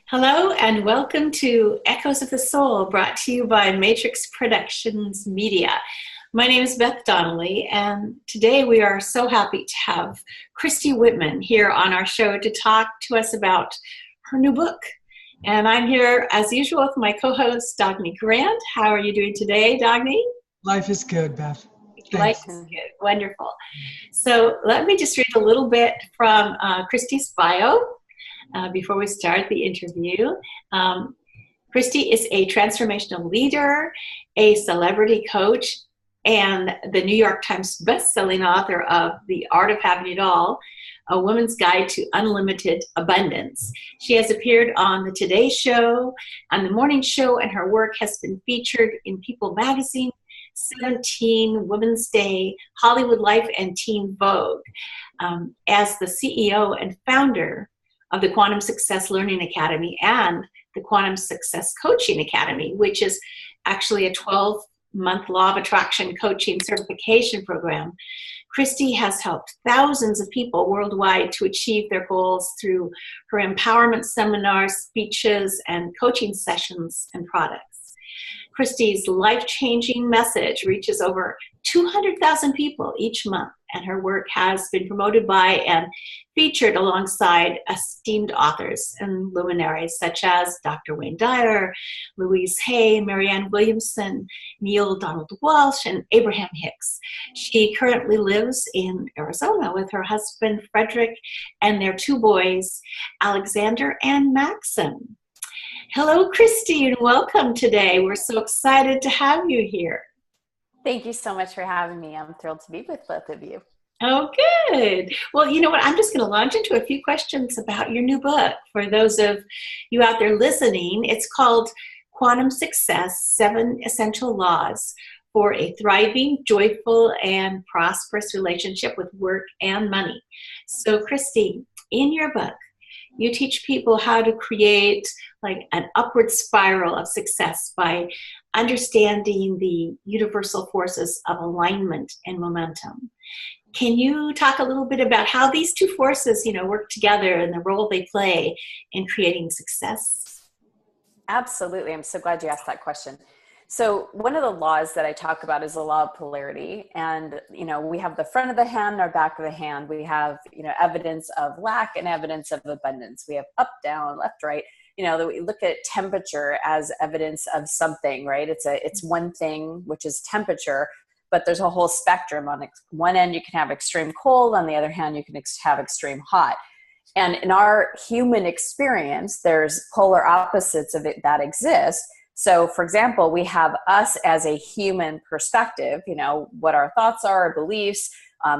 Hello and welcome to Echoes of the Soul, brought to you by Matrix Productions Media. My name is Beth Donnelly, and today we are so happy to have Christy Whitman here on our show to talk to us about her new book. And I'm here, as usual, with my co-host, Dagny Grant. How are you doing today, Dagny? Life is good, Beth. Life Thanks. is good. Wonderful. So let me just read a little bit from Christy's bio. Before we start the interview. Christy is a transformational leader, a celebrity coach, and the New York Times bestselling author of The Art of Having It All, A Woman's Guide to Unlimited Abundance. She has appeared on the Today Show, on the Morning Show, and her work has been featured in People Magazine, 17, Women's Day, Hollywood Life, and Teen Vogue. As the CEO and founder of the Quantum Success Learning Academy and the Quantum Success Coaching Academy, which is actually a 12-month law of attraction coaching certification program. Christy has helped thousands of people worldwide to achieve their goals through her empowerment seminars, speeches, and coaching sessions and products. Christy's life-changing message reaches over 200,000 people each month, and her work has been promoted by and featured alongside esteemed authors and luminaries such as Dr. Wayne Dyer, Louise Hay, Marianne Williamson, Neil Donald Walsh, and Abraham Hicks. She currently lives in Arizona with her husband, Frederick, and their two boys, Alexander and Maxim. Hello, Christy, and welcome today. We're so excited to have you here. Thank you so much for having me. I'm thrilled to be with both of you. Oh, good. Well, you know what? I'm just going to launch into a few questions about your new book. For those of you out there listening, it's called Quantum Success, 7 Essential Laws for a Thriving, Joyful, and Prosperous Relationship with Work and Money. So, Christy, in your book, you teach people how to create like an upward spiral of success by understanding the universal forces of alignment and momentum. Can you talk a little bit about how these two forces, work together and the role they play in creating success? Absolutely. I'm so glad you asked that question. So one of the laws that I talk about is the law of polarity. And, we have the front of the hand and our back of the hand. We have, evidence of lack and evidence of abundance. We have up, down, left, right. We look at temperature as evidence of something, right? It's one thing, which is temperature, but there's a whole spectrum. On one end, you can have extreme cold. On the other hand, you can have extreme hot. And in our human experience, there's polar opposites of it that exist. So, for example, we have us as a human perspective, what our thoughts are, our beliefs,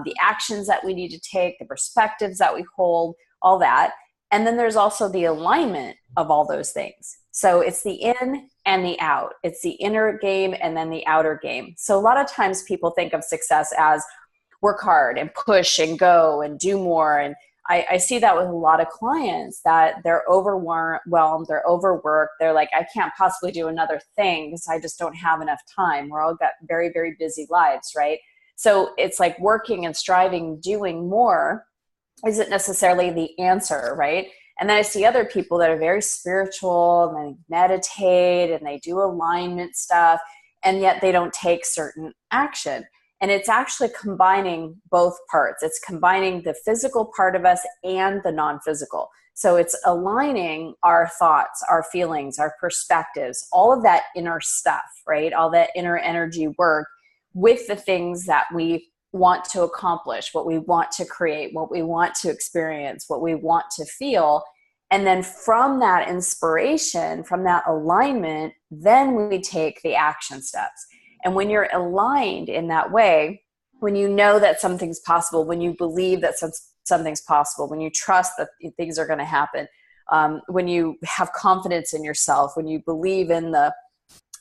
the actions that we need to take, the perspectives that we hold, all that. And then there's also the alignment of all those things. So it's the in and the out. It's the inner game and then the outer game. So a lot of times people think of success as work hard and push and go and do more. And I see that with a lot of clients that they're overwhelmed, they're overworked. They're like, I can't possibly do another thing because I just don't have enough time. We're all got very, very busy lives, right? So it's like working and striving, doing more isn't necessarily the answer, right? And then I see other people that are very spiritual and they meditate and they do alignment stuff, and yet they don't take certain action. And it's actually combining both parts. It's combining the physical part of us and the non-physical. So it's aligning our thoughts, our feelings, our perspectives, all of that inner stuff, right? All that inner energy work with the things that we want to accomplish, what we want to create, what we want to experience, what we want to feel. And then from that inspiration, from that alignment, then we take the action steps. And when you're aligned in that way, when you know that something's possible, when you believe that something's possible, when you trust that things are going to happen, when you have confidence in yourself, when you believe in the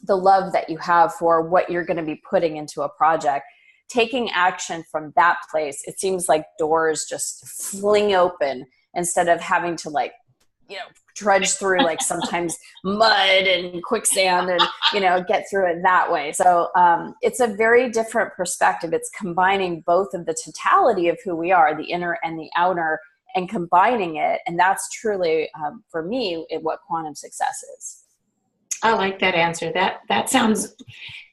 love that you have for what you're going to be putting into a project, taking action from that place, it seems like doors just fling open instead of having to trudge through sometimes mud and quicksand and, get through it that way. So it's a very different perspective. It's combining both of the totality of who we are, the inner and the outer, and combining it. And that's truly, for me, what quantum success is. I like that answer. That sounds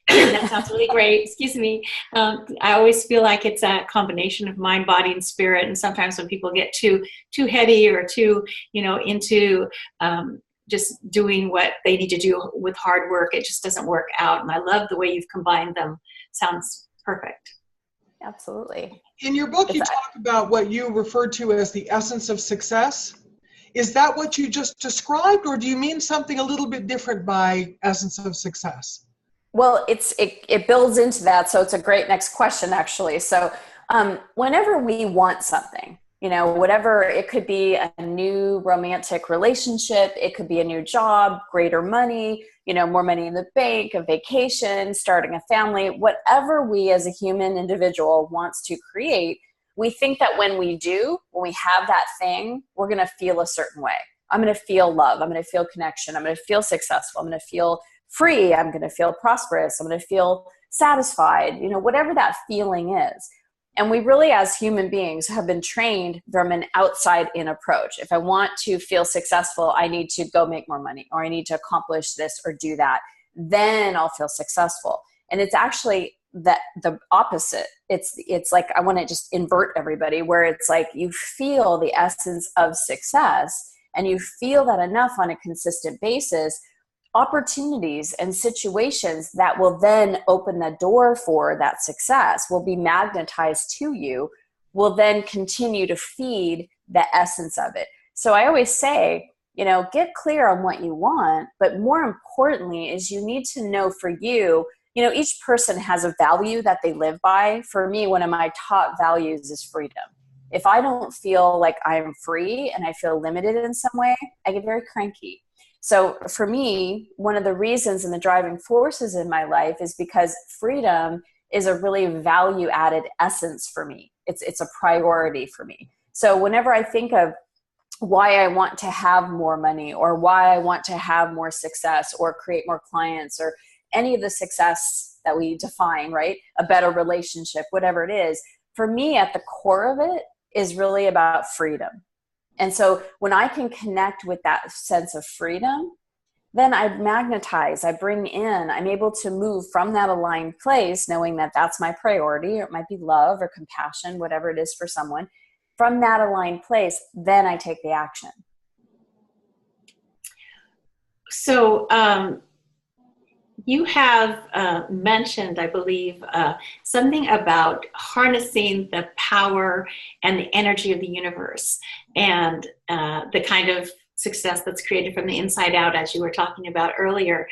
that sounds really great. Excuse me. I always feel like it's a combination of mind, body, and spirit. And sometimes when people get too heady or too, into just doing what they need to do with hard work, it just doesn't work out. And I love the way you've combined them. Sounds perfect. Absolutely. In your book, you talk about what you referred to as the essence of success. Is that what you just described, or do you mean something a little bit different by essence of success? Well, it builds into that. So it's a great next question, actually. So whenever we want something, whatever, it could be a new romantic relationship, it could be a new job, greater money, more money in the bank, a vacation, starting a family, whatever we as a human individual wants to create, we think that when we have that thing, we're going to feel a certain way. I'm going to feel love. I'm going to feel connection. I'm going to feel successful. I'm going to feel free. I'm going to feel prosperous. I'm going to feel satisfied, whatever that feeling is. And we really, as human beings, have been trained from an outside-in approach. If I want to feel successful, I need to go make more money, or I need to accomplish this or do that. Then I'll feel successful. And it's actually the opposite. It's like, I want to just invert everybody, where it's like you feel the essence of success, and you feel that enough on a consistent basis, opportunities and situations that will then open the door for that success will be magnetized to you, will then continue to feed the essence of it. So I always say, get clear on what you want, but more importantly is you need to know for you, each person has a value that they live by. For me, one of my top values is freedom. If I don't feel like I'm free and I feel limited in some way, I get very cranky. So for me, one of the reasons and the driving forces in my life is because freedom is a really value-added essence for me. It's a priority for me. So whenever I think of why I want to have more money, or why I want to have more success, or create more clients, or any of the success that we define, right? A better relationship, whatever it is, for me, at the core of it is really about freedom. And so when I can connect with that sense of freedom, then I magnetize, I bring in, I'm able to move from that aligned place, knowing that that's my priority, or it might be love or compassion, whatever it is for someone. From that aligned place, then I take the action. So you have mentioned, I believe, something about harnessing the power and the energy of the universe, and the kind of success that's created from the inside out, as you were talking about earlier.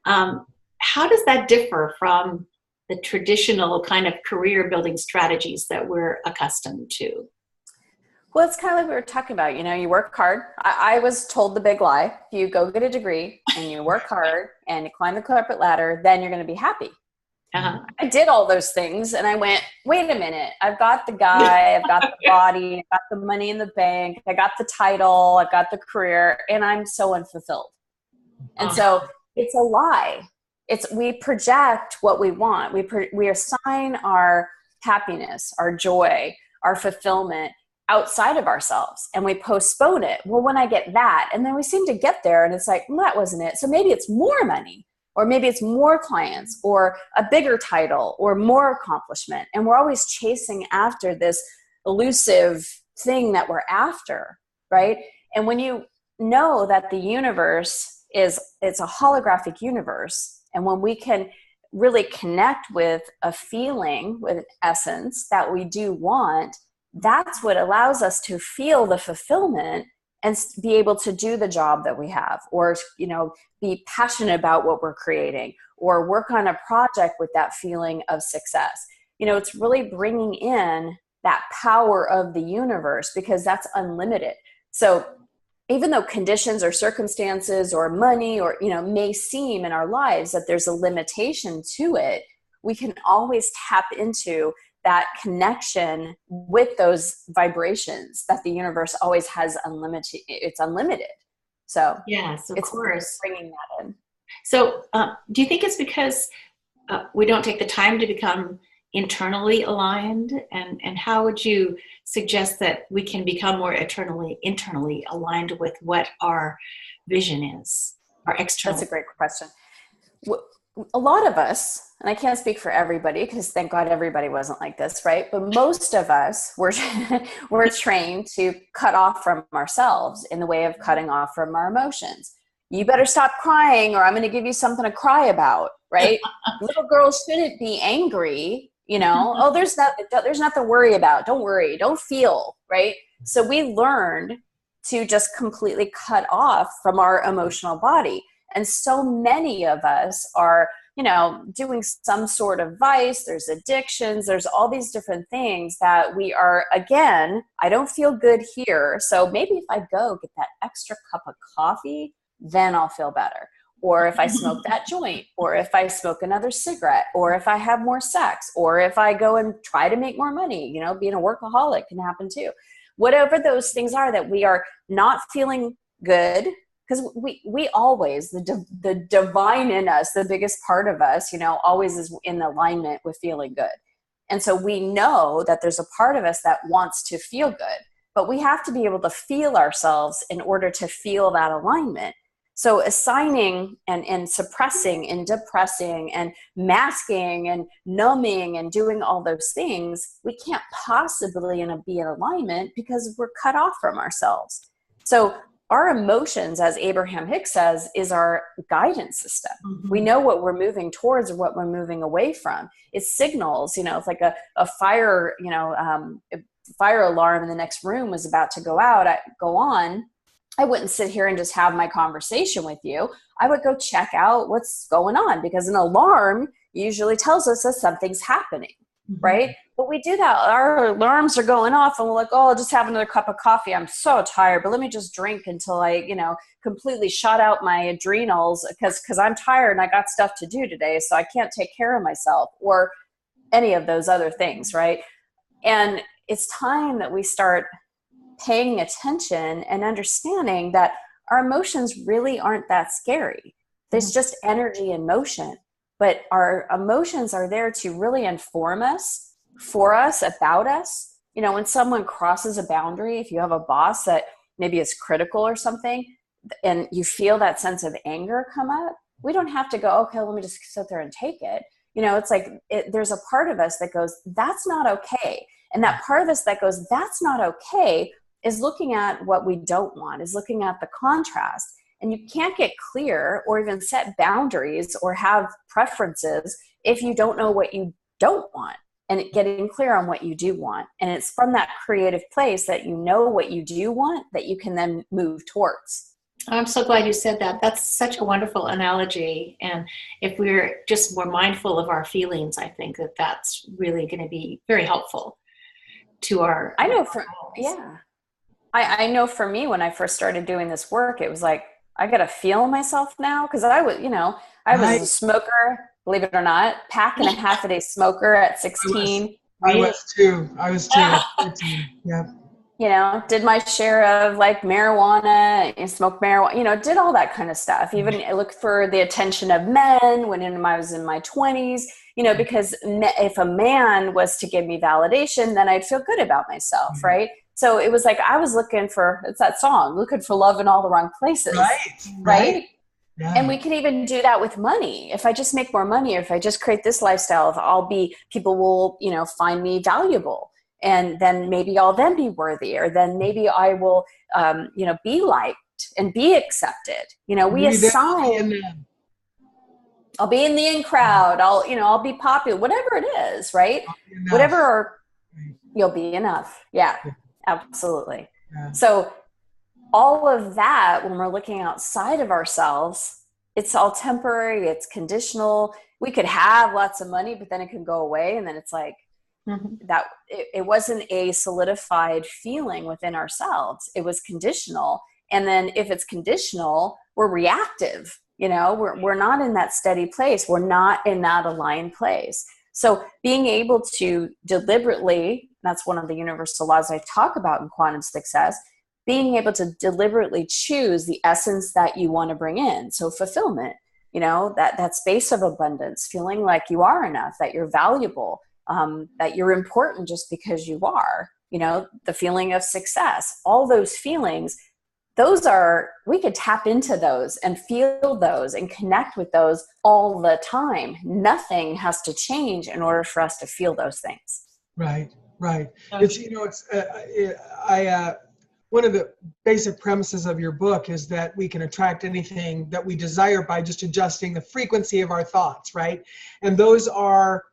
How does that differ from the traditional kind of career building strategies that we're accustomed to? Well, it's kind of like we were talking about, you work hard. I was told the big lie. If you go get a degree and you work hard and you climb the corporate ladder, then you're going to be happy. Uh-huh. I did all those things, and I went, wait a minute. I've got the guy, I've got the body, I've got the money in the bank, I got the title, I've got the career, and I'm so unfulfilled. And so it's a lie. We project what we want. We assign our happiness, our joy, our fulfillment outside of ourselves, and we postpone it. Well, when I get that, and then we seem to get there, and it's like, well, that wasn't it. So maybe it's more money, or maybe it's more clients, or a bigger title, or more accomplishment. And we're always chasing after this elusive thing that we're after, right? And when you know that the universe it's a holographic universe, and when we can really connect with a feeling, with an essence that we do want, that's what allows us to feel the fulfillment and be able to do the job that we have, or, be passionate about what we're creating, or work on a project with that feeling of success. It's really bringing in that power of the universe, because that's unlimited. So even though conditions or circumstances or money or, may seem in our lives that there's a limitation to it, we can always tap into that connection with those vibrations that the universe always has unlimited. It's unlimited. So yes, of course, bringing that in. So do you think it's because we don't take the time to become internally aligned, and how would you suggest that we can become more internally aligned with what our vision is, our external? That's a great question. A lot of us, and I can't speak for everybody because thank God everybody wasn't like this, right? But most of us were trained to cut off from ourselves in the way of cutting off from our emotions. You better stop crying or I'm going to give you something to cry about, right? Little girls shouldn't be angry, you know. Oh, there's nothing to worry about. Don't worry. Don't feel, right? So we learned to just completely cut off from our emotional body. And so many of us are, you know, doing some sort of vice. There's addictions. There's all these different things that we are, again, I don't feel good here. So maybe if I go get that extra cup of coffee, then I'll feel better. Or if I smoke that joint, or if I smoke another cigarette, or if I have more sex, or if I go and try to make more money, you know, being a workaholic can happen too. Whatever those things are that we are not feeling good, because we always, the divine in us, the biggest part of us, you know, always is in alignment with feeling good. And so we know that there's a part of us that wants to feel good, but we have to be able to feel ourselves in order to feel that alignment. So assigning and suppressing and depressing and masking and numbing and doing all those things, we can't possibly be in alignment because we're cut off from ourselves. So our emotions, as Abraham Hicks says, is our guidance system. Mm-hmm. We know what we're moving towards or what we're moving away from. It signals, you know, it's like a fire, you know, fire alarm in the next room was about to go on. I wouldn't sit here and just have my conversation with you. I would go check out what's going on because an alarm usually tells us that something's happening, right? But we do that. Our alarms are going off and we're like, oh, I'll just have another cup of coffee. I'm so tired, but let me just drink until I, you know, completely shut out my adrenals because I'm tired and I got stuff to do today, so I can't take care of myself, or any of those other things, right? And it's time that we start paying attention and understanding that our emotions really aren't that scary. There's just energy and motion, but our emotions are there to really inform us, for us, about us. You know, when someone crosses a boundary, if you have a boss that maybe is critical or something, and you feel that sense of anger come up, we don't have to go, okay, let me just sit there and take it. You know, it's like there's a part of us that goes, that's not okay. And that part of us that goes, that's not okay, is looking at what we don't want, is looking at the contrast. And you can't get clear or even set boundaries or have preferences if you don't know what you don't want, and getting clear on what you do want. And it's from that creative place that you know what you do want that you can then move towards. I'm so glad you said that. That's such a wonderful analogy. And if we're just more mindful of our feelings, I think that that's really going to be very helpful to our. I know for me, when I first started doing this work, it was like, I got to feel myself now. Cause I was a smoker, believe it or not, pack and a half a day smoker at 16. I was too. 13. Yeah. You know, did my share of like marijuana and smoked marijuana, you know, did all that kind of stuff. Even looked for the attention of men when I was in my 20s, you know, because if a man was to give me validation, then I'd feel good about myself. Mm-hmm. Right. So it was like, I was looking for, it's that song, looking for love in all the wrong places. Right. Yeah. And we can even do that with money. If I just make more money, or if I just create this lifestyle, people will, you know, find me valuable. And then maybe I'll then be worthy, or then maybe I will, you know, be liked and be accepted. You know, we assign, I'll be in the in crowd. I'll be popular, whatever it is, right? Whatever, you'll be enough. Yeah. Absolutely. Yeah. So all of that, when we're looking outside of ourselves, it's all temporary, it's conditional. We could have lots of money, but then it can go away. And then it's like, that it wasn't a solidified feeling within ourselves. It was conditional. And then if it's conditional, we're reactive. You know, we're not in that steady place. We're not in that aligned place. So being able to deliberately, that's one of the universal laws I talk about in quantum success, being able to deliberately choose the essence that you want to bring in. So fulfillment, you know, that space of abundance, feeling like you are enough, that you're valuable, that you're important just because you are, the feeling of success, all those feelings, we could tap into those and feel those and connect with those all the time. Nothing has to change in order for us to feel those things. Right. It's, one of the basic premises of your book is that we can attract anything that we desire by just adjusting the frequency of our thoughts, right? And those are,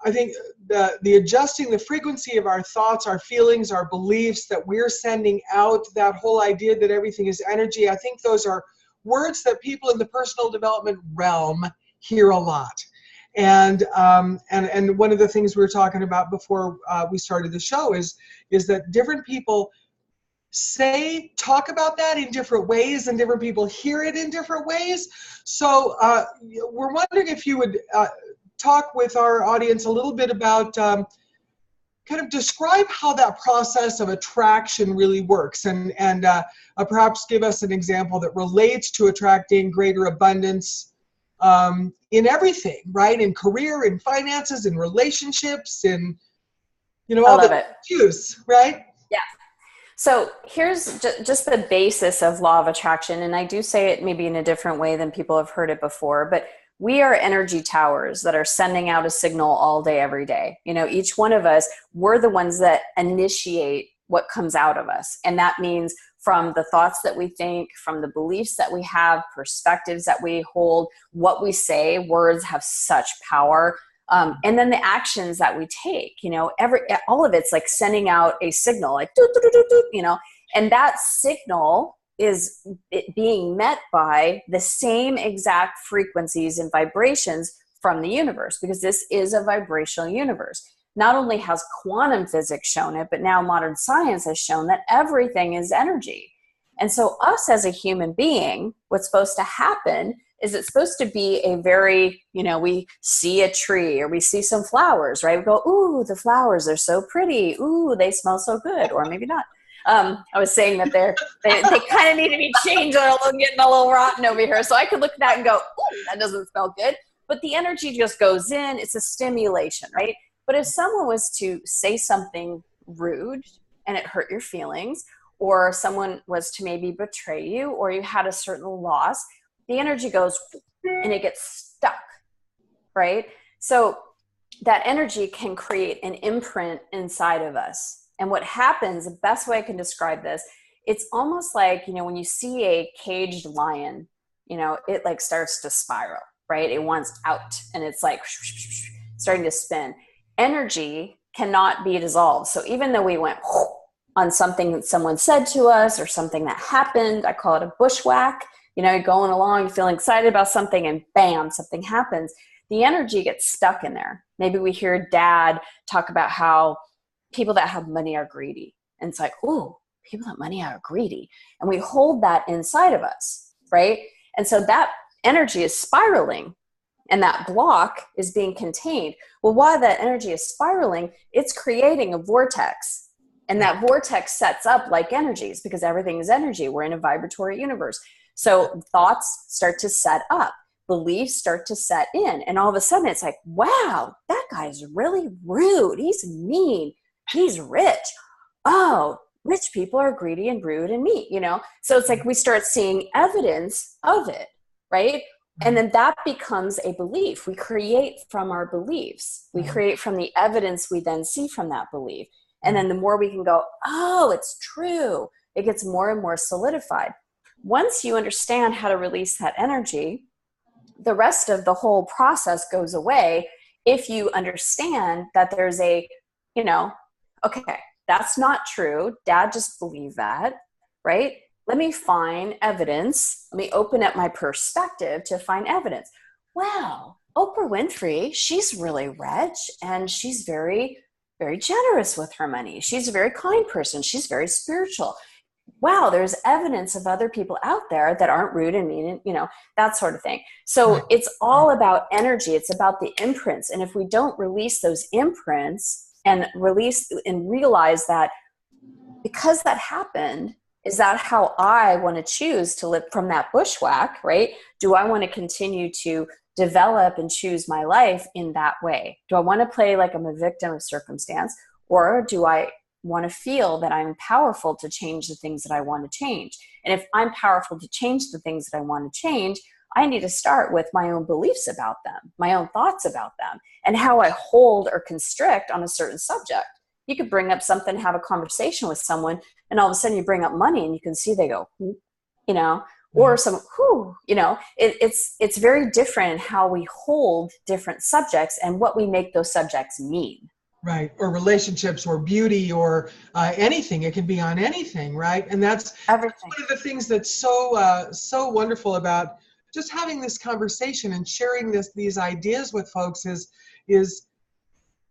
I think, the adjusting the frequency of our thoughts, our feelings, our beliefs that we're sending out, that whole idea that everything is energy. I think those are words that people in the personal development realm hear a lot. And one of the things we were talking about before we started the show is that different people talk about that in different ways, and different people hear it in different ways. So we're wondering if you would talk with our audience a little bit about kind of describe how that process of attraction really works, and perhaps give us an example that relates to attracting greater abundance in everything, right? In career, in finances, in relationships, in all the cues, right? Yeah. So here's just the basis of law of attraction. And I do say it maybe in a different way than people have heard it before, but we are energy towers that are sending out a signal all day, every day. Each one of us, we're the ones that initiate what comes out of us. And that means from the thoughts that we think, from the beliefs that we have, perspectives that we hold, what we say. Words have such power. And then the actions that we take, all of it's like sending out a signal, like, and that signal is it being met by the same exact frequencies and vibrations from the universe, because this is a vibrational universe. Not only has quantum physics shown it, but now modern science has shown that everything is energy. And so us as a human being, what's supposed to happen is it's supposed to be a very, we see a tree or we see some flowers, right? We go, ooh, the flowers are so pretty. Ooh, they smell so good. Or maybe not. I was saying that they kind of need to be changed. They're getting a little rotten over here. So I could look at that and go, ooh, that doesn't smell good. But the energy just goes in. It's a stimulation, right? But if someone was to say something rude and it hurt your feelings, or someone was to maybe betray you, or you had a certain loss, the energy goes and it gets stuck, right? So that energy can create an imprint inside of us. And what happens, the best way I can describe this, it's almost like, when you see a caged lion, it like starts to spiral, right? It wants out and it's like starting to spin. Energy cannot be dissolved. So even though we went on something that someone said to us or something that happened, I call it a bushwhack. You're going along, you feel excited about something, and bam, something happens. The energy gets stuck in there. Maybe we hear Dad talk about how people that have money are greedy. And it's like, ooh, people that have money are greedy. And we hold that inside of us, right? And so that energy is spiraling, and that block is being contained. Well, while that energy is spiraling, it's creating a vortex. And that vortex sets up like energies, because everything is energy. We're in a vibratory universe. So thoughts start to set up, beliefs start to set in, and all of a sudden it's like, wow, that guy's really rude. He's mean. He's rich. Oh, rich people are greedy and rude and mean, So it's like we start seeing evidence of it, right? And then that becomes a belief. We create from our beliefs. We create from the evidence we then see from that belief. And then the more we can go, oh, it's true, it gets more and more solidified. Once you understand how to release that energy, the rest of the whole process goes away if you understand that there's a, okay, that's not true. Dad just believed that, right? Let me find evidence. Let me open up my perspective to find evidence. Wow, Oprah Winfrey, she's really rich and she's very, very generous with her money. She's a very kind person. She's very spiritual. Wow, there's evidence of other people out there that aren't rude and mean, and, that sort of thing. So it's all about energy. It's about the imprints. And if we don't release those imprints and realize that because that happened, is that how I want to choose to live from that bushwhack, right? Do I want to continue to develop and choose my life in that way? Do I want to play like I'm a victim of circumstance, or do I want to feel that I'm powerful to change the things that I want to change? And if I'm powerful to change the things that I want to change, I need to start with my own beliefs about them, my own thoughts about them, and how I hold or constrict on a certain subject. You could bring up something, have a conversation with someone, and all of a sudden you bring up money and you can see they go, you know, or some, you know, it's very different how we hold different subjects and what we make those subjects mean. Right. Or relationships or beauty or anything. It can be on anything, right? And that's everything. One of the things that's so wonderful about just having this conversation and sharing these ideas with folks is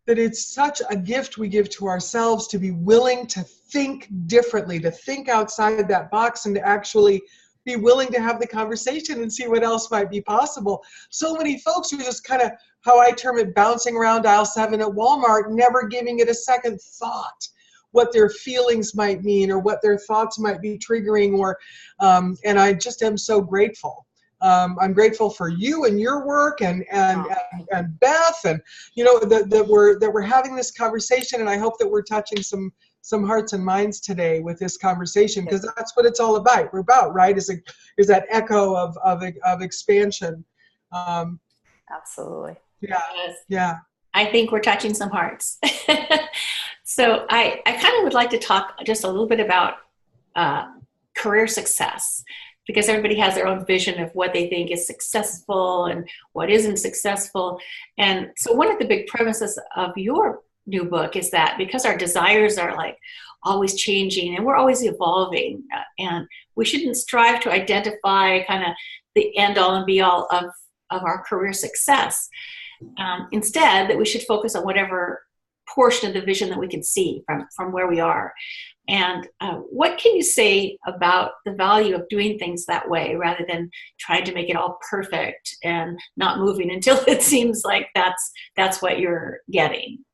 that it's such a gift we give to ourselves to be willing to think differently, to think outside that box, and to actually be willing to have the conversation and see what else might be possible. So many folks are just kind of, how I term it, bouncing around aisle 7 at Walmart, never giving it a second thought, what their feelings might mean or what their thoughts might be triggering. Or, and I just am so grateful. I'm grateful for you and your work and Beth, and you know that we're having this conversation, and I hope that we're touching some hearts and minds today with this conversation, because that's what it's all about. We're about, right? Is that echo of expansion. Absolutely. Yeah. Yes. Yeah. I think we're touching some hearts. So I kind of would like to talk just a little bit about career success, because everybody has their own vision of what they think is successful and what isn't successful. And so one of the big premises of your new book is that because our desires are like always changing and we're always evolving, and we shouldn't strive to identify kind of the end all and be all of our career success. Instead, that we should focus on whatever portion of the vision that we can see from where we are. And what can you say about the value of doing things that way rather than trying to make it all perfect and not moving until it seems like that's what you're getting?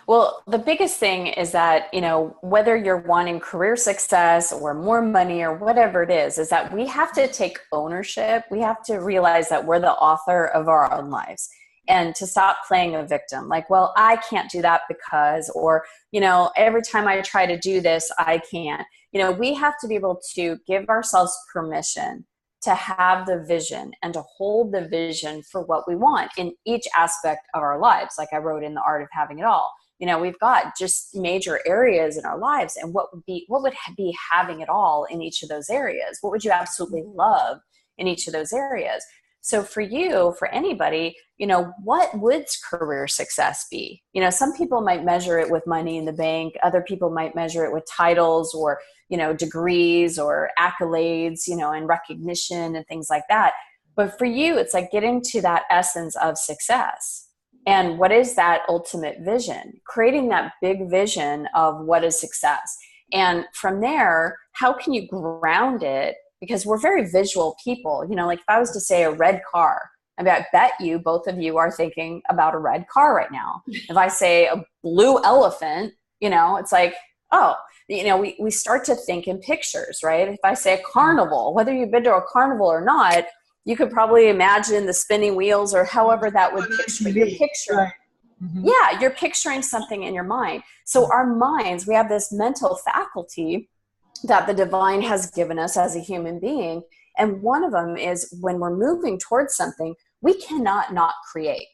Well, the biggest thing is that, you know, whether you're wanting career success or more money or whatever it is that we have to take ownership. We have to realize that we're the author of our own lives, and to stop playing a victim. Like, well, I can't do that because, or, you know, every time I try to do this, I can't. You know, we have to be able to give ourselves permission to have the vision and to hold the vision for what we want in each aspect of our lives. Like I wrote in The Art of Having It All. You know, we've got just major areas in our lives, and what would be having it all in each of those areas? What would you absolutely love in each of those areas? So for you, for anybody, you know, what would career success be? You know, some people might measure it with money in the bank. Other people might measure it with titles or, you know, degrees or accolades, you know, and recognition and things like that. But for you, it's like getting to that essence of success. And what is that ultimate vision? Creating that big vision of what is success. And from there, how can you ground it? Because we're very visual people. You know, like if I was to say a red car, I mean, I bet you, both of you are thinking about a red car right now. If I say a blue elephant, you know, it's like, oh, you know, we start to think in pictures, right? If I say a carnival, whether you've been to a carnival or not, you could probably imagine the spinning wheels or however that would picture. You're picturing, right. Mm-hmm. Yeah, you're picturing something in your mind. So our minds, we have this mental faculty that the divine has given us as a human being. And one of them is when we're moving towards something, we cannot not create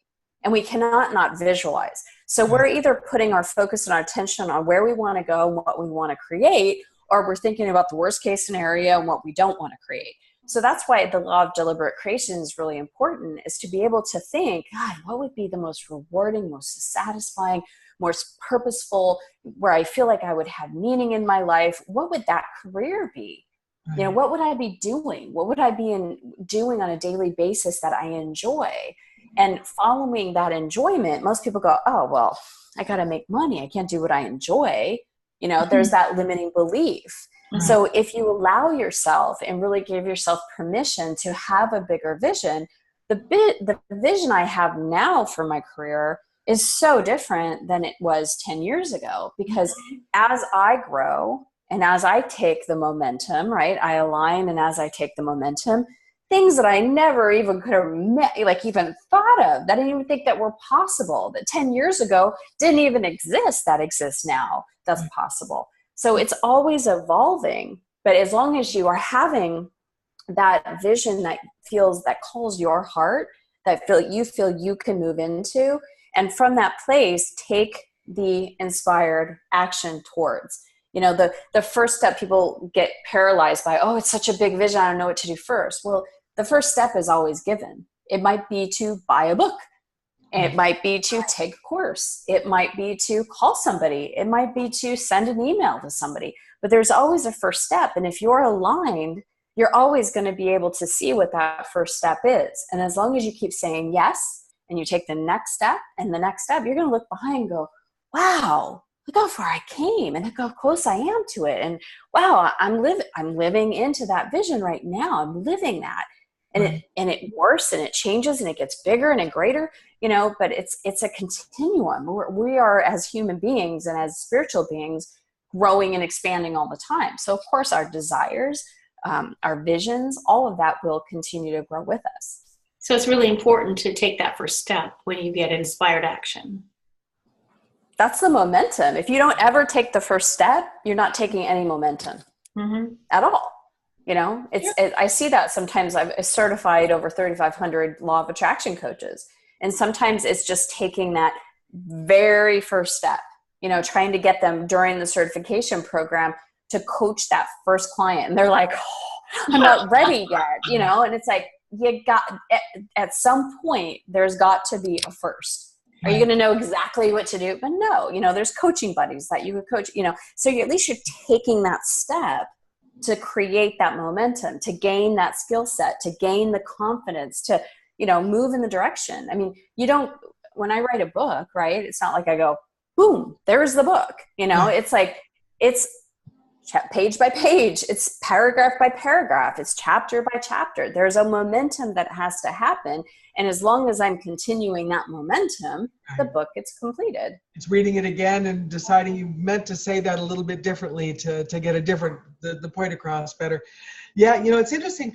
and we cannot not visualize. So we're either putting our focus and our attention on where we want to go and what we want to create, or we're thinking about the worst case scenario and what we don't want to create. So that's why the law of deliberate creation is really important, is to be able to think, God, what would be the most rewarding, most satisfying, most purposeful, where I feel like I would have meaning in my life? What would that career be? You know, what would I be doing? What would I be doing on a daily basis that I enjoy? And following that enjoyment, most people go, oh, well, I got to make money. I can't do what I enjoy. You know, there's that limiting belief. Mm-hmm. So if you allow yourself and really give yourself permission to have a bigger vision, the vision I have now for my career is so different than it was 10 years ago, because as I grow and as I take the momentum, right, I align, and as I take the momentum, things that I never even could have even thought of, that I didn't even think that were possible, that 10 years ago didn't even exist, that exists now, that's possible. So it's always evolving, but as long as you are having that vision that calls your heart, that you feel you can move into, and from that place, take the inspired action towards. The first step, people get paralyzed by, oh, it's such a big vision, I don't know what to do first. Well, the first step is always given. It might be to buy a book. It might be to take a course. It might be to call somebody. It might be to send an email to somebody. But there's always a first step. And if you're aligned, you're always going to be able to see what that first step is. And as long as you keep saying yes, and you take the next step and the next step, you're going to look behind and go, wow, look how far I came and look how close I am to it. And wow, I'm living into that vision right now. I'm living that. And it morphs and it changes and it gets bigger and greater, but it's a continuum. We are, as human beings and as spiritual beings, growing and expanding all the time. So of course our desires, our visions, all of that will continue to grow with us. So it's really important to take that first step when you get inspired action. That's the momentum. If you don't ever take the first step, you're not taking any momentum at all. I see that sometimes. I've certified over 3,500 law of attraction coaches. And sometimes it's just taking that very first step, trying to get them during the certification program to coach that first client. And they're like, oh, I'm not ready yet, and it's like, at some point, there's got to be a first. Are you going to know exactly what to do? But no, there's coaching buddies that you would coach, so at least you're taking that step to create that momentum, to gain that skill set, to gain the confidence, to, move in the direction. I mean, when I write a book, right, it's not like I go, boom, there's the book, it's like, it's page by page, it's paragraph by paragraph, it's chapter by chapter. There's a momentum that has to happen. And as long as I'm continuing that momentum, the book gets completed. It's reading it again and deciding you meant to say that a little bit differently to get the point across better. Yeah, it's interesting.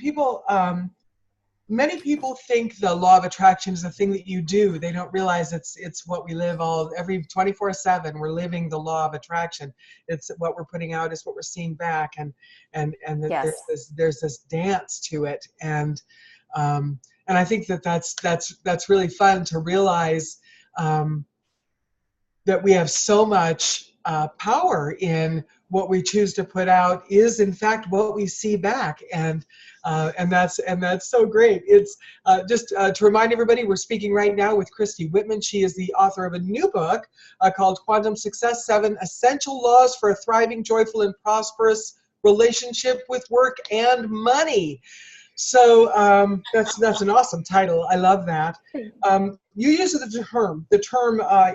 Many people think the law of attraction is a thing that you do. They don't realize it's what we live every 24/7. We're living the law of attraction. It's what we're putting out is what we're seeing back, and yes. there's this dance to it, and I think that's really fun to realize that we have so much power in what we choose to put out is in fact what we see back, and that's so great. It's just to remind everybody, we're speaking right now with Christy Whitman. She is the author of a new book called Quantum Success: 7 Essential Laws for a Thriving, Joyful, and Prosperous Relationship with Work and Money. So that's an awesome title. I love that. You use the term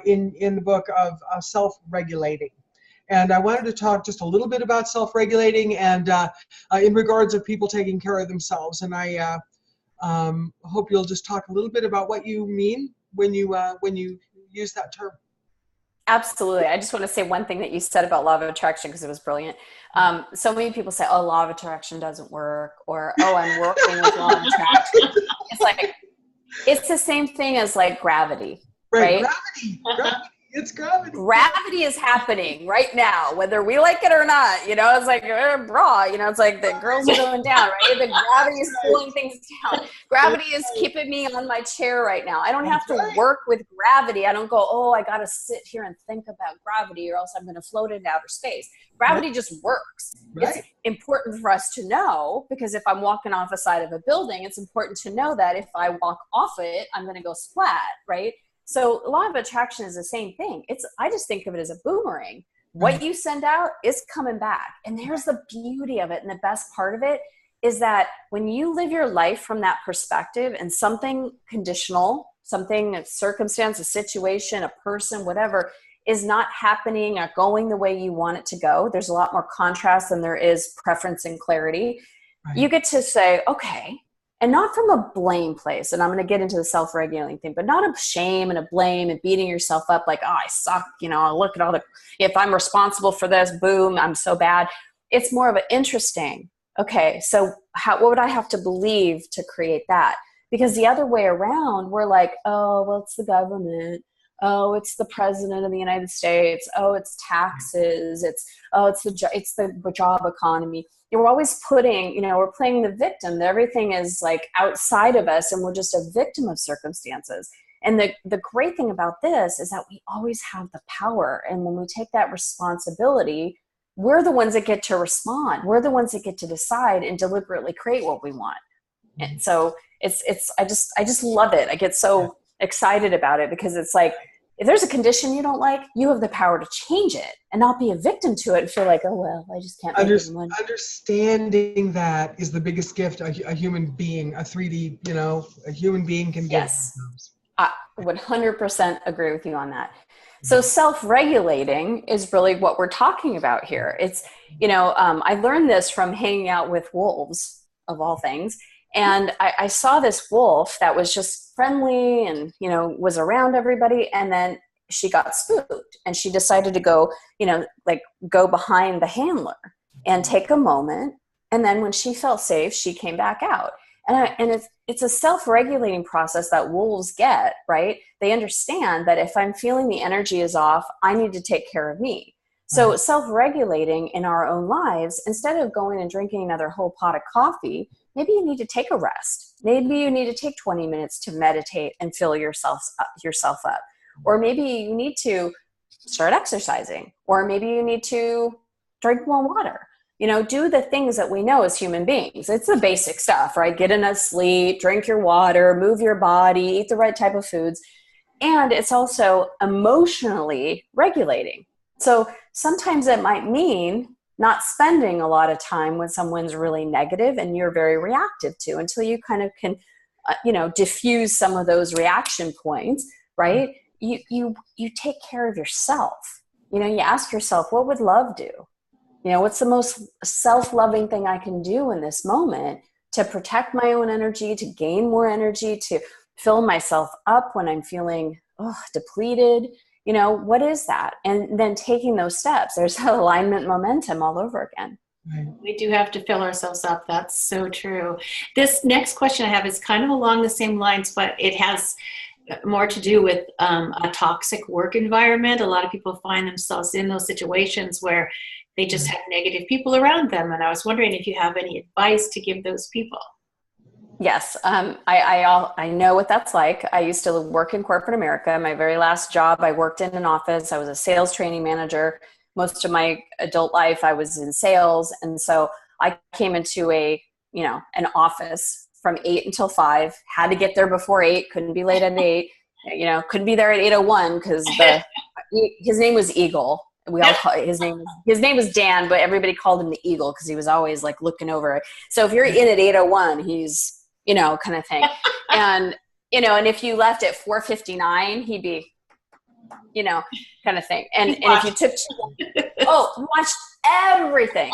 in the book of self-regulating. And I wanted to talk just a little bit about self-regulating and in regards of people taking care of themselves. And I hope you'll just talk a little bit about what you mean when you use that term. Absolutely. I just want to say one thing that you said about law of attraction, because it was brilliant. So many people say, oh, law of attraction doesn't work, or, oh, I'm working with law of attraction. It's like, it's the same thing as like gravity, right? Gravity. It's gravity. Gravity is happening right now, whether we like it or not. It's like, bra, it's like the girls are going down, right? The gravity is pulling things down. Gravity is keeping me on my chair right now. I don't have to work with gravity. I don't go, oh, I got to sit here and think about gravity or else I'm going to float into outer space. Gravity just works. Right. It's important for us to know, because if I'm walking off the side of a building, it's important to know that if I walk off it, I'm going to go splat, right? So law of attraction is the same thing. I just think of it as a boomerang. What you send out is coming back. And there's the beauty of it. And the best part of it is that when you live your life from that perspective, and something conditional, something, a circumstance, a situation, a person, whatever, is not happening or going the way you want it to go, there's a lot more contrast than there is preference and clarity. Right. You get to say, okay, and not from a blame place. And I'm going to get into the self-regulating thing, but not a shame and a blame and beating yourself up like, oh, I suck. Look at if I'm responsible for this, boom, I'm so bad. It's more of an interesting. okay, so what would I have to believe to create that? Because the other way around, we're like, oh, well, it's the government. Oh, it's the president of the United States. Oh, it's taxes. It's the job economy. We're always putting, we're playing the victim. Everything is like outside of us, and we're just a victim of circumstances. And the great thing about this is that we always have the power. And when we take that responsibility, we're the ones that get to respond. We're the ones that get to decide and deliberately create what we want. And so I just love it. I get so excited about it, because it's like, if there's a condition you don't like, you have the power to change it and not be a victim to it and feel like, oh, well, I just can't make any money. Understanding that is the biggest gift a human being, a 3D, a human being can give. Yes, I would 100% agree with you on that. So self-regulating is really what we're talking about here. It's, I learned this from hanging out with wolves, of all things. And I saw this wolf that was just friendly and, was around everybody. And then she got spooked, and she decided to go, go behind the handler and take a moment. And then when she felt safe, she came back out. And it's a self-regulating process that wolves get, right? They understand that if I'm feeling the energy is off, I need to take care of me. So self-regulating in our own lives, instead of going and drinking another whole pot of coffee, maybe you need to take a rest. Maybe you need to take 20 minutes to meditate and fill yourself up. Or maybe you need to start exercising. Or maybe you need to drink more water. Do the things that we know as human beings. It's the basic stuff, right? Get enough sleep, drink your water, move your body, eat the right type of foods. And it's also emotionally regulating. So sometimes it might mean not spending a lot of time when someone's really negative and you're very reactive to, until you kind of can, diffuse some of those reaction points, right? You take care of yourself. You ask yourself, what would love do? What's the most self-loving thing I can do in this moment to protect my own energy, to gain more energy, to fill myself up when I'm feeling depleted? What is that? And then taking those steps, there's alignment momentum all over again. We do have to fill ourselves up. That's so true. This next question I have is kind of along the same lines, but it has more to do with a toxic work environment. A lot of people find themselves in those situations where they just have negative people around them. And I was wondering if you have any advice to give those people. Yes, I know what that's like. I used to work in corporate America. My very last job, I worked in an office. I was a sales training manager. Most of my adult life, I was in sales. And so I came into an office from 8 until 5, had to get there before 8, couldn't be late at 8, couldn't be there at 8:01 because his name was Eagle. We all call his name was Dan, but everybody called him the Eagle because he was always like looking over. So if you're in at 8:01, he's, kind of thing. And, and if you left at 4:59, he'd be, kind of thing. And if you took, watched everything.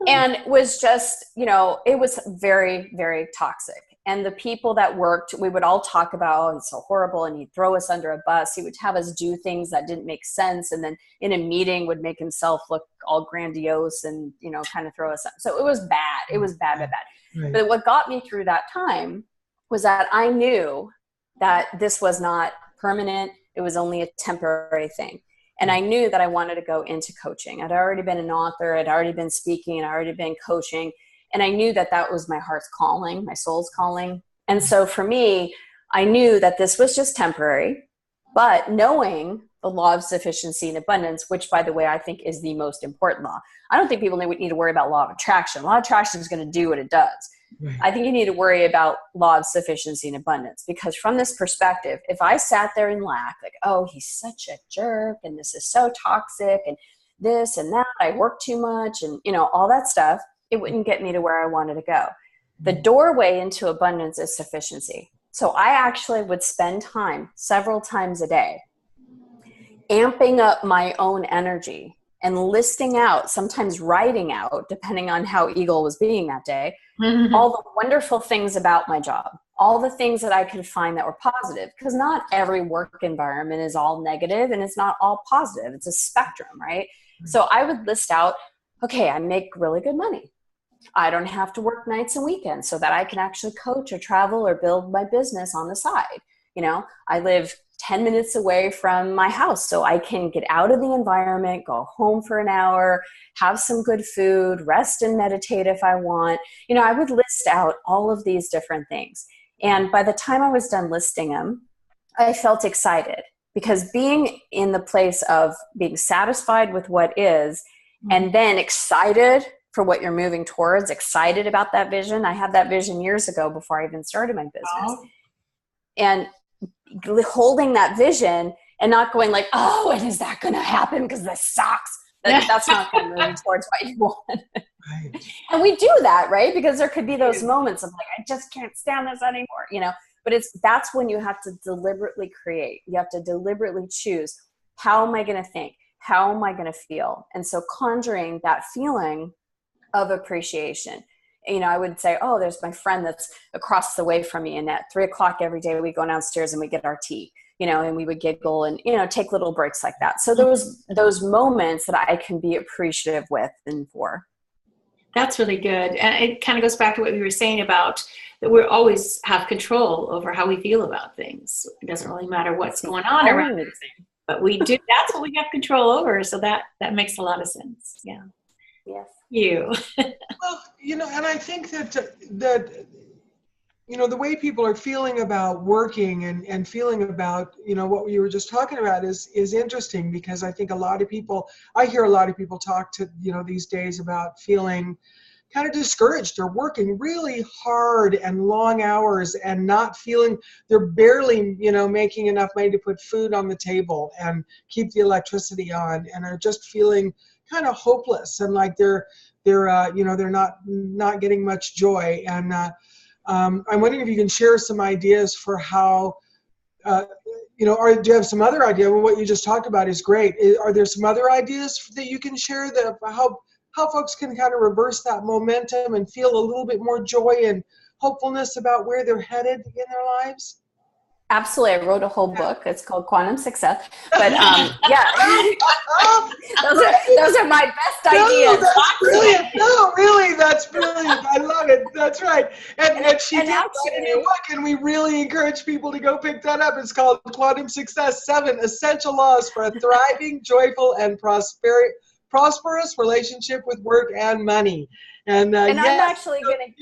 And was just, it was very, very toxic. And the people that worked, we would all talk about, it's so horrible, and he'd throw us under a bus. He would have us do things that didn't make sense. And then in a meeting would make himself look all grandiose and, kind of throw us up. So it was bad. It was bad. Right. But what got me through that time was that I knew that this was not permanent. It was only a temporary thing. And I knew that I wanted to go into coaching. I'd already been an author. I'd already been speaking. I'd already been coaching. And I knew that that was my heart's calling, my soul's calling. And so for me, I knew that this was just temporary, but knowing the law of sufficiency and abundance, which, by the way, I think is the most important law. I don't think people need to worry about law of attraction. Law of attraction is going to do what it does. Right. I think you need to worry about law of sufficiency and abundance, because from this perspective, if I sat there and laughed, like, oh, he's such a jerk, and this is so toxic, and this and that, I work too much, and, all that stuff, it wouldn't get me to where I wanted to go. The doorway into abundance is sufficiency. So I actually would spend time several times a day amping up my own energy and listing out, sometimes writing out, depending on how Eagle was being that day, all the wonderful things about my job, all the things that I could find that were positive, because not every work environment is all negative and it's not all positive. It's a spectrum, right? So I would list out, okay, I make really good money. I don't have to work nights and weekends so that I can actually coach or travel or build my business on the side. You know, I live 10 minutes away from my house, so I can get out of the environment, go home for an hour, have some good food, rest and meditate if I want. You know, I would list out all of these different things. And by the time I was done listing them, I felt excited, because being in the place of being satisfied with what is, and then excited for what you're moving towards, excited about that vision. I had that vision years ago before I even started my business. And holding that vision and not going like, oh, and is that going to happen because this sucks? That's not going to move you towards what you want. Right. And we do that, right? Because there could be those moments of like, I just can't stand this anymore, you know, but that's when you have to deliberately create. You have to deliberately choose, how am I going to think? How am I going to feel? And so conjuring that feeling of appreciation. You know, I would say, oh, there's my friend that's across the way from me. And at 3:00 every day, we go downstairs and we get our tea, you know, and we would giggle and, you know, take little breaks like that. So those moments that I can be appreciative with and for. That's really good. And it kind of goes back to what we were saying about that we always have control over how we feel about things. It doesn't really matter what's going on around us, but we do. That's what we have control over. So that makes a lot of sense. Yeah. Yes. You. Well, you know, and I think that you know, the way people are feeling about working and feeling about, you know, what you were just talking about is interesting, because I think I hear a lot of people talk to, you know, these days about feeling kind of discouraged. They're working really hard and long hours and not feeling, they're barely, you know, making enough money to put food on the table and keep the electricity on, and are just feeling kind of hopeless, and like they're you know, they're not getting much joy. And I'm wondering if you can share some ideas for how, you know, or do you have some other idea? Well, what you just talked about is great. Are there some other ideas that you can share that how folks can kind of reverse that momentum and feel a little bit more joy and hopefulness about where they're headed in their lives? Absolutely. I wrote a whole book. It's called Quantum Success. But yeah, those are my best ideas. That's brilliant. No, really, that's brilliant. I love it. That's right. And she did that in your book, and we really encourage people to go pick that up. It's called Quantum Success: 7 Essential Laws for a Thriving, Joyful, and Prosperous Relationship with Work and Money. And yes, I'm actually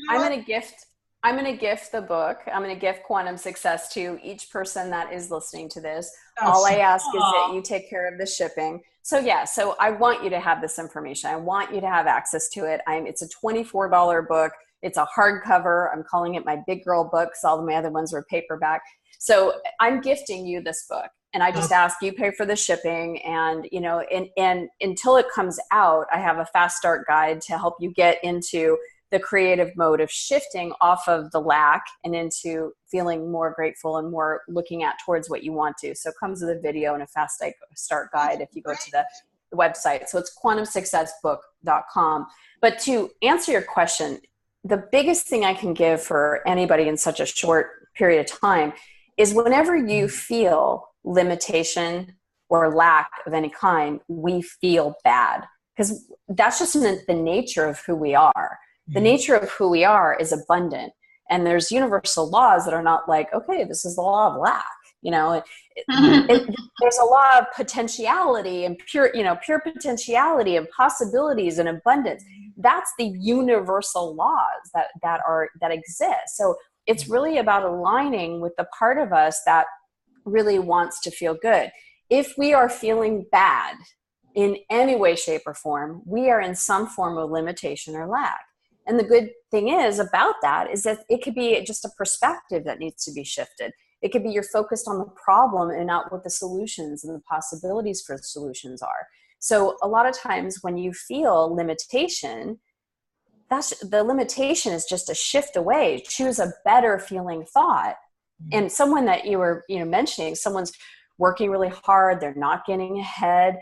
I'm going to gift the book. I'm going to gift Quantum Success to each person that is listening to this. All I ask is that you take care of the shipping. So yeah, so I want you to have this information. I want you to have access to it. It's a $24 book. It's a hardcover. I'm calling it my big girl book, because all of my other ones were paperback. So I'm gifting you this book, and I just ask you pay for the shipping. And, you know, and until it comes out, I have a fast start guide to help you get into the creative mode of shifting off of the lack and into feeling more grateful and more looking at towards what you want to. So it comes with a video and a fast start guide if you go to the website. So it's quantumsuccessbook.com. But to answer your question, the biggest thing I can give for anybody in such a short period of time is whenever you feel limitation or lack of any kind, we feel bad, because that's just the nature of who we are. The nature of who we are is abundant, and there's universal laws that are not like, okay, this is the law of lack. You know, there's a law of potentiality and pure potentiality and possibilities and abundance. That's the universal laws that exist. So it's really about aligning with the part of us that really wants to feel good. If we are feeling bad in any way, shape, or form, we are in some form of limitation or lack. And the good thing about that is that it could be just a perspective that needs to be shifted. It could be you're focused on the problem and not what the solutions and the possibilities for the solutions are. So a lot of times when you feel limitation, the limitation is just a shift away. Choose a better feeling thought. And someone that you were mentioning, someone's working really hard, they're not getting ahead,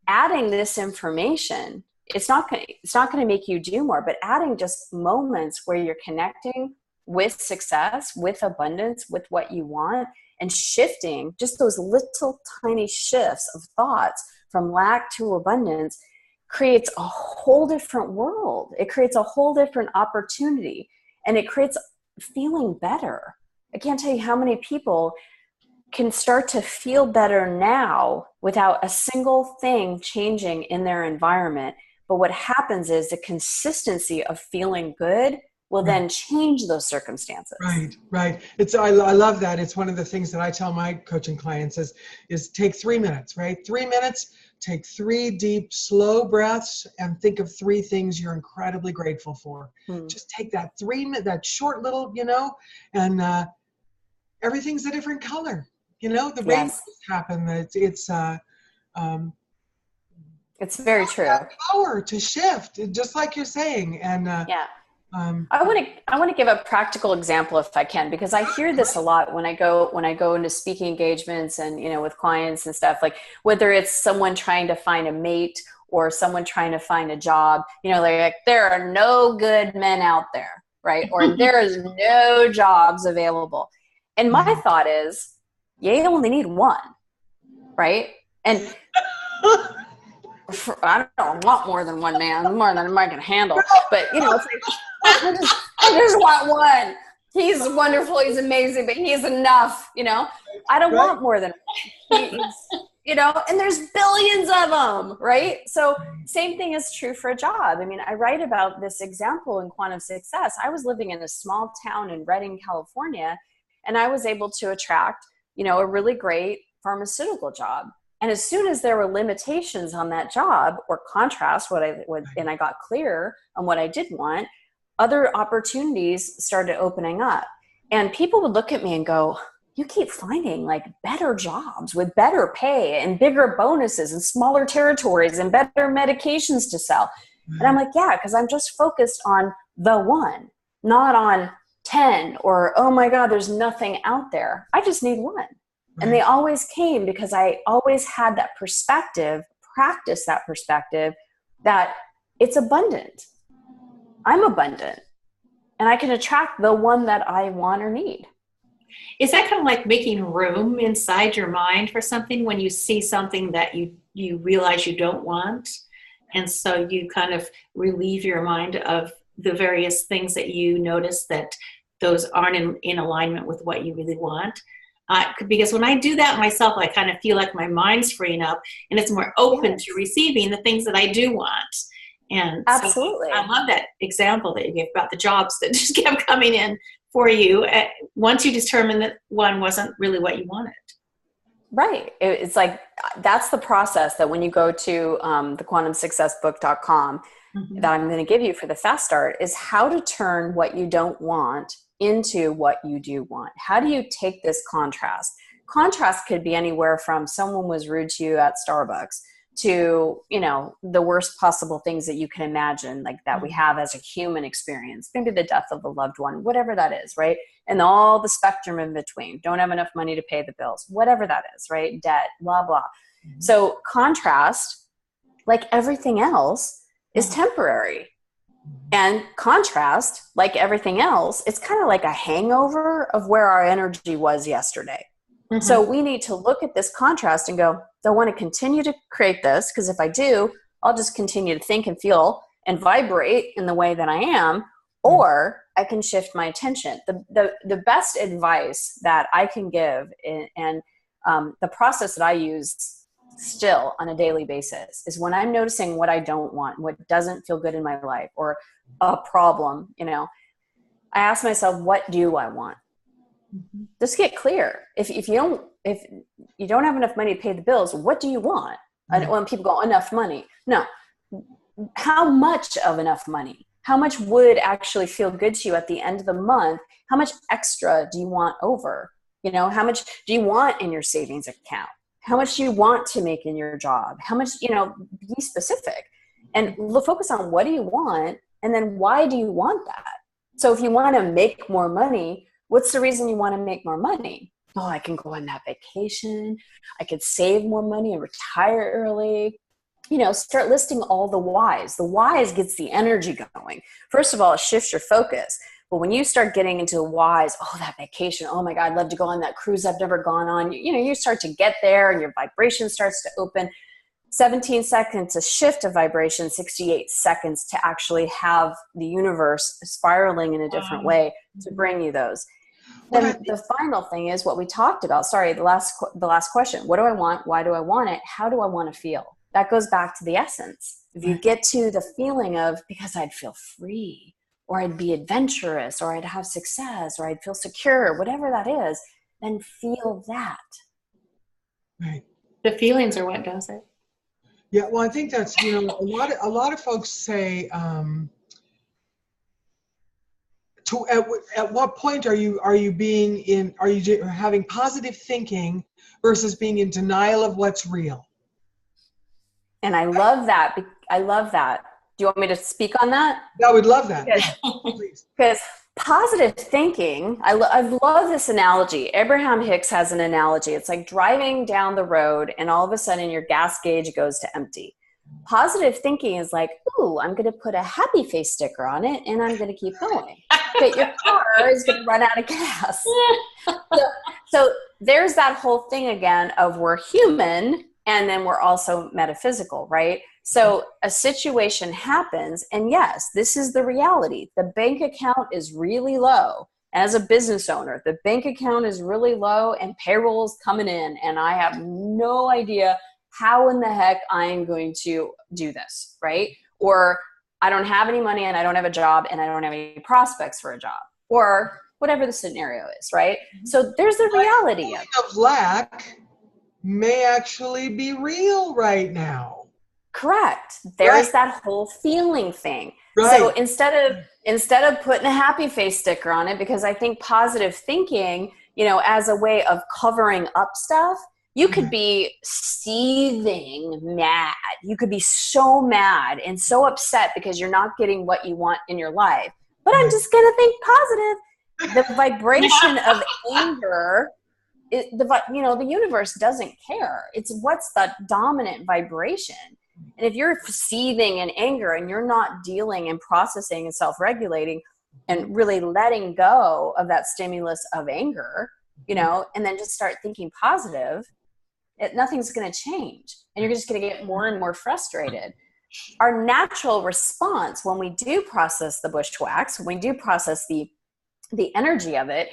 adding this information, it's not going to make you do more, but adding just moments where you're connecting with success, with abundance, with what you want, and shifting just those little tiny shifts of thoughts from lack to abundance creates a whole different world. It creates a whole different opportunity, and it creates feeling better. I can't tell you how many people can start to feel better now without a single thing changing in their environment. But what happens is the consistency of feeling good will then change those circumstances. Right. I love that. It's one of the things that I tell my coaching clients is take 3 minutes, right? 3 minutes, take 3 deep, slow breaths and think of 3 things you're incredibly grateful for. Just take that that short little, and everything's a different color. The rainbows happen. It's very true. Power to shift, just like you're saying. And I want to give a practical example if I can, because I hear this a lot when I go into speaking engagements and, with clients and stuff, like whether it's someone trying to find a mate or someone trying to find a job, like there are no good men out there, right? Or there is no jobs available. And my thought is, you only need one, right? And I don't want more than one man, more than I can handle. But, it's like, I just want one. He's wonderful. He's amazing, but he's enough, I don't want more than one. And there's billions of them, right? So same thing is true for a job. I mean, I write about this example in Quantum Success. I was living in a small town in Redding, California, and I was able to attract, a really great pharmaceutical job. And as soon as there were limitations on that job or contrast, and I got clear on what I did want, other opportunities started opening up. And people would look at me and go, you keep finding like better jobs with better pay and bigger bonuses and smaller territories and better medications to sell. And I'm like, yeah, because I'm just focused on the one, not on 10 or, oh my God, there's nothing out there. I just need one. And they always came because I always had that perspective, practice that perspective that it's abundant. I'm abundant and I can attract the one that I want or need. Is that kind of like making room inside your mind for something when you see something that you realize you don't want? And so you kind of relieve your mind of the various things that you notice that those aren't in alignment with what you really want. Because when I do that myself, I kind of feel like my mind's freeing up and it's more open to receiving the things that I do want. And absolutely, so I love that example that you gave about the jobs that just kept coming in for you once you determined that one wasn't really what you wanted. Right. It's like, that's the process that when you go to the quantumsuccessbook.com that I'm going to give you for the fast start is how to turn what you don't want into what you do want. How do you take this contrast? Contrast could be anywhere from someone was rude to you at Starbucks to, the worst possible things that you can imagine, like that we have as a human experience, maybe the death of a loved one, whatever that is, right? And all the spectrum in between. Don't have enough money to pay the bills, whatever that is, right? Debt, blah, blah. So contrast, like everything else, is temporary. And contrast, like everything else, it's kind of like a hangover of where our energy was yesterday. So we need to look at this contrast and go, do I want to continue to create this? Because if I do, I'll just continue to think and feel and vibrate in the way that I am, or I can shift my attention. The best advice that I can give and the process that I use still on a daily basis is when I'm noticing what I don't want, what doesn't feel good in my life, or a problem, I ask myself, what do I want? Just get clear. If you don't have enough money to pay the bills, what do you want? And when people go, enough money. No. How much of enough money? How much would actually feel good to you at the end of the month? How much extra do you want over? How much do you want in your savings account? How much do you want to make in your job? How much, be specific and focus on what do you want? And then why do you want that? So if you want to make more money, what's the reason you want to make more money? Oh, I can go on that vacation. I could save more money and retire early. Start listing all the whys. The whys gets the energy going. First of all, it shifts your focus. But when you start getting into the whys, oh, that vacation, oh my God, I'd love to go on that cruise I've never gone on. You start to get there and your vibration starts to open. 17 seconds to shift a vibration, 68 seconds to actually have the universe spiraling in a different way to bring you those. Then the final thing is what we talked about. Sorry, the last question. What do I want? Why do I want it? How do I want to feel? That goes back to the essence. If you get to the feeling of, because I'd feel free, or I'd be adventurous, or I'd have success, or I'd feel secure, whatever that is, then feel that. Right. The feelings are what does it. Yeah, well, I think that's, you know, a lot of folks say, at what point are you having positive thinking versus being in denial of what's real? And I love that. I love that. Do you want me to speak on that? I would love that. Please. Because positive thinking, I love this analogy. Abraham Hicks has an analogy. It's like driving down the road and all of a sudden your gas gauge goes to empty. Positive thinking is like, ooh, I'm going to put a happy face sticker on it and I'm going to keep going. But your car is going to run out of gas. So there's that whole thing again of we're human and then we're also metaphysical, right? So a situation happens and yes, this is the reality. The bank account is really low. As a business owner, the bank account is really low and payroll's coming in and I have no idea how in the heck I am going to do this, right? Or I don't have any money and I don't have a job and I don't have any prospects for a job or whatever the scenario is, right? So there's the reality of lack may actually be real right now. Correct. There's that whole feeling thing. Right. So instead of putting a happy face sticker on it, because I think positive thinking, you know, as a way of covering up stuff, you could be seething mad. You could be so mad and so upset because you're not getting what you want in your life. But I'm just going to think positive. The vibration of anger, the universe doesn't care. It's what's the dominant vibration. And if you're seething in anger and you're not dealing and processing and self-regulating and really letting go of that stimulus of anger, you know, and then just start thinking positive, nothing's going to change. And you're just going to get more and more frustrated. Our natural response when we do process the bushwhacks, when we do process the energy of it,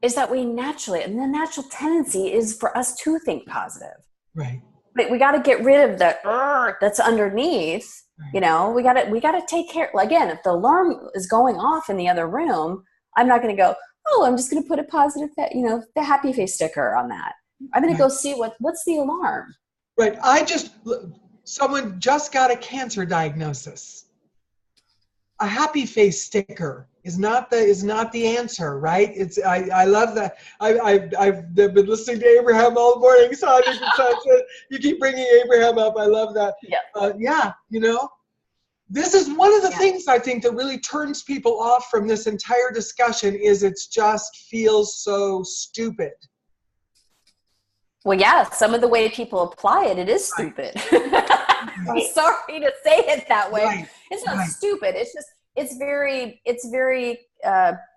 is that we naturally, and the natural tendency is for us to think positive. Right. But we got to get rid of the that's underneath. You know, we got to take care. Again, if the alarm is going off in the other room, I'm not going to go, oh, I'm just going to put a positive, the happy face sticker on that. I'm going to go see what's the alarm. Right. Someone just got a cancer diagnosis. A happy face sticker is not the answer, right? I love that. I've been listening to Abraham all morning, so you keep bringing Abraham up. I love that. Yeah. This is one of the things I think that really turns people off from this entire discussion is it just feels so stupid. Well, yeah, some of the way people apply it is stupid. I'm sorry to say it that way. Right. It's not stupid. It's just, it's very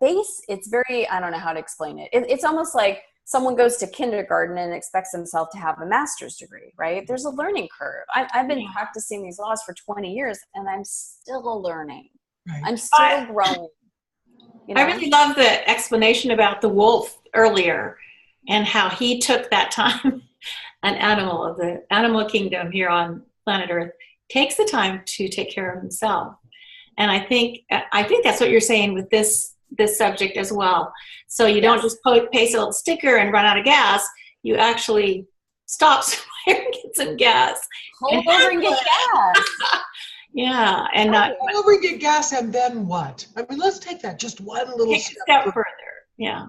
base. It's very, I don't know how to explain it. It's almost like someone goes to kindergarten and expects themselves to have a master's degree, right? There's a learning curve. I've been practicing these laws for 20 years and I'm still learning. Right. I'm still growing. I really love the explanation about the wolf earlier and how he took that time. An animal of the animal kingdom here on planet Earth takes the time to take care of himself. And I think that's what you're saying with this subject as well. So you don't just paste a little sticker and run out of gas. You actually stop somewhere and get some gas. Hold over and get gas. Yeah. And hold over and get gas and then what? I mean, let's take that just one little step further. Yeah.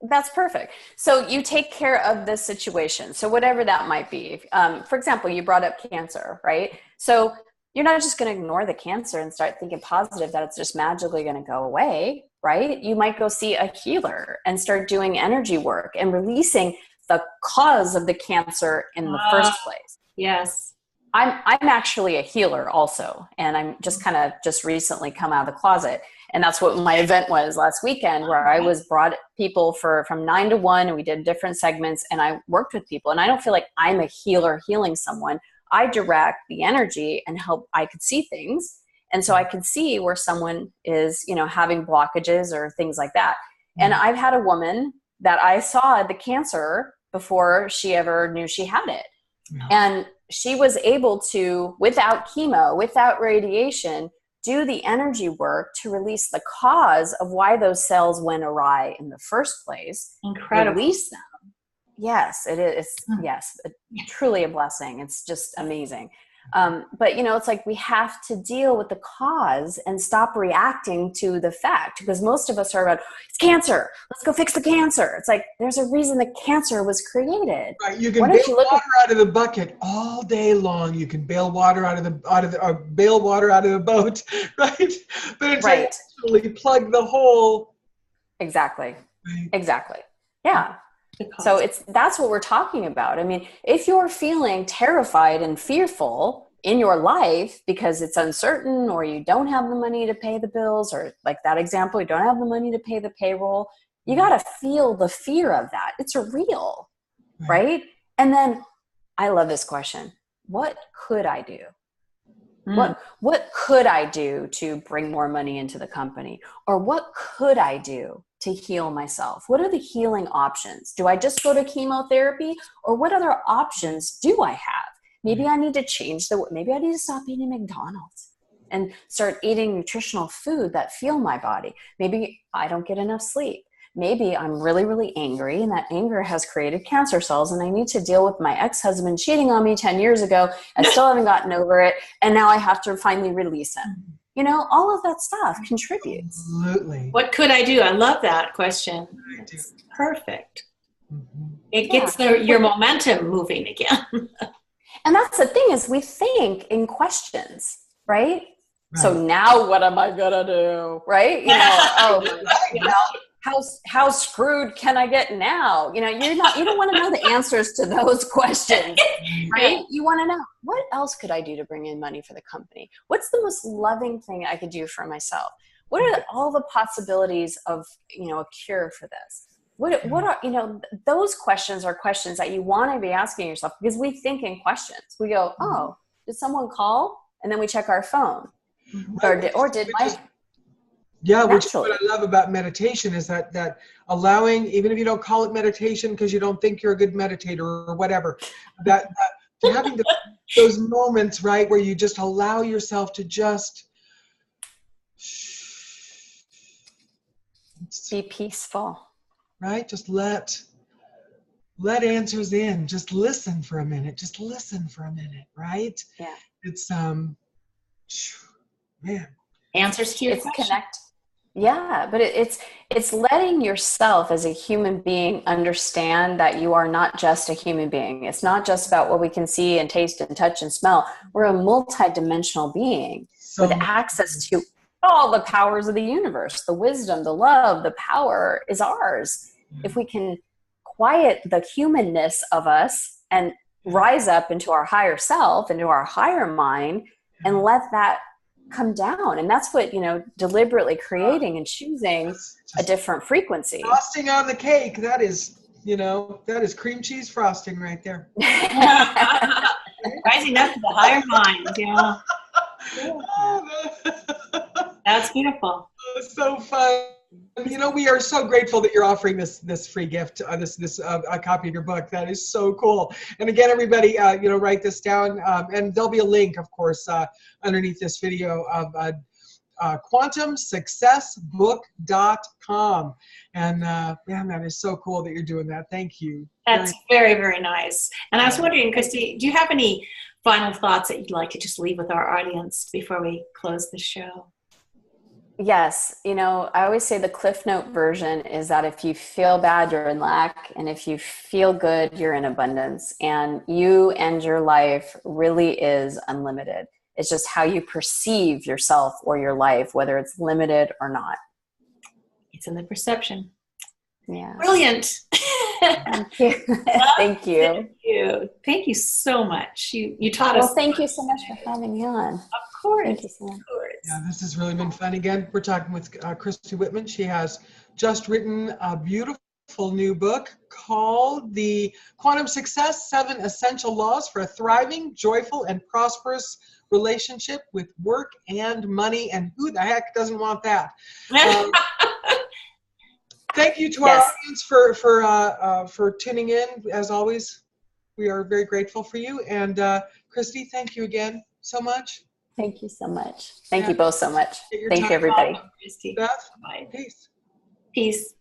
That's perfect. So you take care of this situation. So whatever that might be. For example, you brought up cancer, right? So you're not just going to ignore the cancer and start thinking positive that it's just magically going to go away, right? You might go see a healer and start doing energy work and releasing the cause of the cancer in the first place. Yes. I'm actually a healer also. And I'm just recently come out of the closet. And that's what my event was last weekend, where I brought people from 9 to 1 and we did different segments and I worked with people. And I don't feel like I'm a healer healing someone. I direct the energy and help. I could see things. And so I could see where someone is, you know, having blockages or things like that. And I've had a woman that I saw the cancer before she ever knew she had it. And she was able to, without chemo, without radiation, do the energy work to release the cause of why those cells went awry in the first place. Incredible. Release them. Yes, it is. Yes, truly a blessing. It's just amazing. But, you know, it's like we have to deal with the cause and stop reacting to the fact, because most of us are about, it's cancer, let's go fix the cancer. It's like, there's a reason the cancer was created. Right. You can bail water out of the bucket all day long. You can bail water out of the bail water out of the boat, right? But it's actually plug the hole. Exactly. Right. Exactly. Yeah. So that's what we're talking about. I mean, if you're feeling terrified and fearful in your life because it's uncertain, or you don't have the money to pay the bills, or like that example, you don't have the money to pay the payroll, you got to feel the fear of that. It's real, right? And then I love this question. What could I do? What could I do to bring more money into the company? Or what could I do to heal myself? What are the healing options? Do I just go to chemotherapy, or what other options do I have? Maybe I need to maybe I need to stop eating McDonald's and start eating nutritional food that fuel my body. Maybe I don't get enough sleep. Maybe I'm really, really angry, and that anger has created cancer cells, and I need to deal with my ex-husband cheating on me 10 years ago. I still haven't gotten over it, and now I have to finally release him. You know, all of that stuff contributes. Absolutely. What could I do? I love that question. It's perfect. It gets your momentum moving again. And that's the thing, is we think in questions, right? So now what am I gonna do? Right? You know, you know, how screwed can I get now? You know, you don't want to know the answers to those questions, right? You want to know, what else could I do to bring in money for the company? What's the most loving thing I could do for myself? What are all the possibilities of, you know, a cure for this? What are, you know, those questions are questions that you want to be asking yourself, because we think in questions. We go, oh, did someone call? And then we check our phone. Or did my... Yeah, which is what I love about meditation, is that allowing, even if you don't call it meditation because you don't think you're a good meditator or whatever, that having those moments, right, where you just allow yourself to just be peaceful, right? Just let answers in. Just listen for a minute. Right? Yeah. It's man. Answers to your question. Connect. Yeah, but it's letting yourself as a human being understand that you are not just a human being. It's not just about what we can see and taste and touch and smell. We're a multidimensional being with access to all the powers of the universe. The wisdom, the love, the power is ours. If we can quiet the humanness of us and rise up into our higher self, into our higher mind, and let that come down. And that's what, you know, deliberately creating and choosing a different frequency. Frosting on the cake, that is, you know, that is cream cheese frosting right there. Rising up to the higher mind, yeah. That's beautiful. So fun. You know, we are so grateful that you're offering this free gift, a copy of your book. That is so cool. And again, everybody, you know, write this down, and there'll be a link, of course, underneath this video of quantumsuccessbook.com. And man, that is so cool that you're doing that. Thank you. That's very, very nice. And I was wondering, Christy, do you have any final thoughts that you'd like to just leave with our audience before we close the show? Yes. You know, I always say the Cliff Note version is that if you feel bad, you're in lack. And if you feel good, you're in abundance. And you and your life really is unlimited. It's just how you perceive yourself or your life, whether it's limited or not. It's in the perception. Yeah. Brilliant. Thank you. Thank you. Thank you. Thank you so much. You taught us. Well, thank you so much for having me on. Of course. Thank you so much. Of course. Yeah, this has really been fun. Again, we're talking with Christy Whitman. She has just written a beautiful new book called The Quantum Success: 7 Essential Laws for a Thriving, Joyful, and Prosperous Relationship with Work and Money. And who the heck doesn't want that? Thank you to our audience for tuning in. As always, we are very grateful for you. And Christy, thank you again so much. Thank you so much. Thank you both so much. Thank you, everybody. Welcome, Christy. Beth, Bye. peace. Peace.